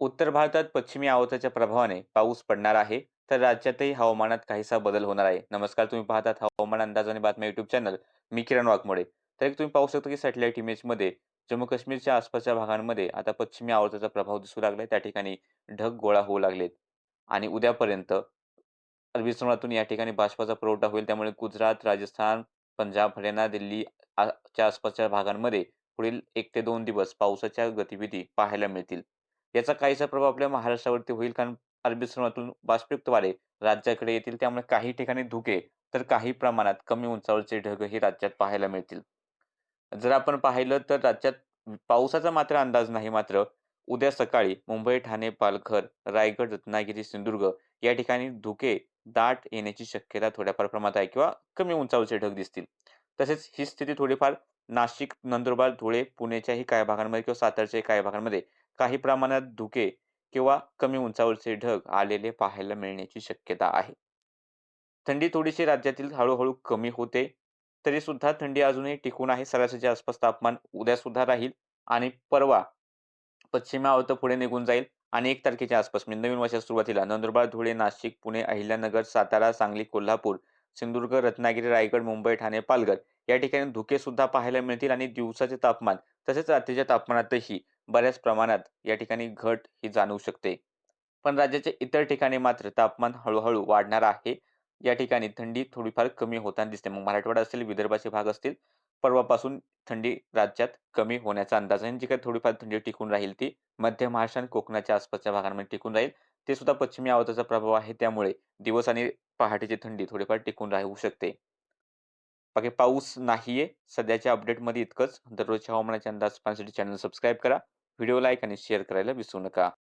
उत्तर भारतात पश्चिमी आवर्ताच्या प्रभावाने पाऊस पडणार आहे, तर राज्यातही हवामानात काहीसा बदल होणार आहे. नमस्कार, तुम्ही पाहतात हवामान अंदाज आणि बातम्या युट्यूब चॅनल. मी किरण वाघमोडे. तर एक तुम्ही पाहू शकता की सॅटेलाइट इमेजमध्ये जम्मू काश्मीरच्या आसपासच्या भागांमध्ये आता पश्चिमी आवर्ताचा प्रभाव दिसू लागलाय. त्या ठिकाणी ढग गोळा होऊ लागलेत आणि उद्यापर्यंत अरबी समुद्रातून या ठिकाणी बाष्पाचा पुरवठा होईल. त्यामुळे गुजरात, राजस्थान, पंजाब, हरियाणा, दिल्ली च्या आसपासच्या भागांमध्ये पुढील 1 ते 2 दिवस पावसाच्या गतिविधी पाहायला मिळतील. याचा काहीसा प्रभाव आपल्या महाराष्ट्रावरती होईल, कारण अरबी समुद्रातून बाष्पयुक्त वारे राज्याकडे येतील. त्यामुळे काही ठिकाणी धुके, तर काही प्रमाणात कमी उंचावरचे ढगही राज्यात पाहायला मिळतील. जर आपण पाहिलं तर राज्यात पावसाचा मात्र अंदाज नाही. मात्र उद्या सकाळी मुंबई, ठाणे, पालघर, रायगड, रत्नागिरी, सिंधुदुर्ग या ठिकाणी धुके दाट येण्याची शक्यता थोड्याफार प्रमाणात आहे किंवा कमी उंचावरचे ढग दिसतील. तसेच ही स्थिती थोडीफार नाशिक, नंदुरबार, धुळे, पुण्याच्याही काही भागांमध्ये किंवा सातारच्याही काही भागांमध्ये काही प्रमाणात धुके किंवा कमी उंचावरचे ढग आलेले पाहायला मिळण्याची शक्यता आहे. थंडी थोडीशी राज्यातील हळू-हळू कमी होते. तरी सुद्धा थंडी अजूनही टिकून आहे. सरासरीच्या आसपास तापमान उद्या सुद्धा राहील आणि परवा पश्चिम वार्त पुढे निघून जाईल आणि 1 तारखेच्या आसपास म्हणजे नवीन वर्षाच्या सुरुवातीला नंदुरबार, धुळे, नाशिक, पुणे, अहिल्यानगर, सातारा, सांगली, कोल्हापूर, सिंधुदुर्ग, रत्नागिरी, रायगड, मुंबई, ठाणे, पालघर या ठिकाणी धुके सुद्धा पाहायला मिळतील आणि दिवसाचे तापमान तसेच रात्रीच्या तापमानातही बऱ्याच प्रमाणात या ठिकाणी घट ही जाणवू शकते. पण राज्याच्या इतर ठिकाणी मात्र तापमान हळू वाढणार आहे. या ठिकाणी थंडी थोडीफार कमी होताना दिसते. मग मराठवाडा असेल, विदर्भाचे भाग असतील, परवापासून थंडी राज्यात कमी होण्याचा अंदाज आहे आणि जी काही थोडीफार थंडी टिकून राहील ती मध्य महाराष्ट्र आणि कोकणाच्या आसपासच्या भागांमध्ये टिकून राहील. ते सुद्धा पश्चिमी आवर्ताचा प्रभाव आहे, त्यामुळे दिवस आणि पहाटेची थंडी थोडीफार टिकून राहू शकते. बाकी पाऊस नाहीये सध्याच्या अपडेटमध्ये इतकंच. दररोजच्या हवामानाचे अंदाज पाहण्यासाठी चॅनल सबस्क्राईब करा. व्हिडिओ लाईक आणि शेअर करायला विसरू नका.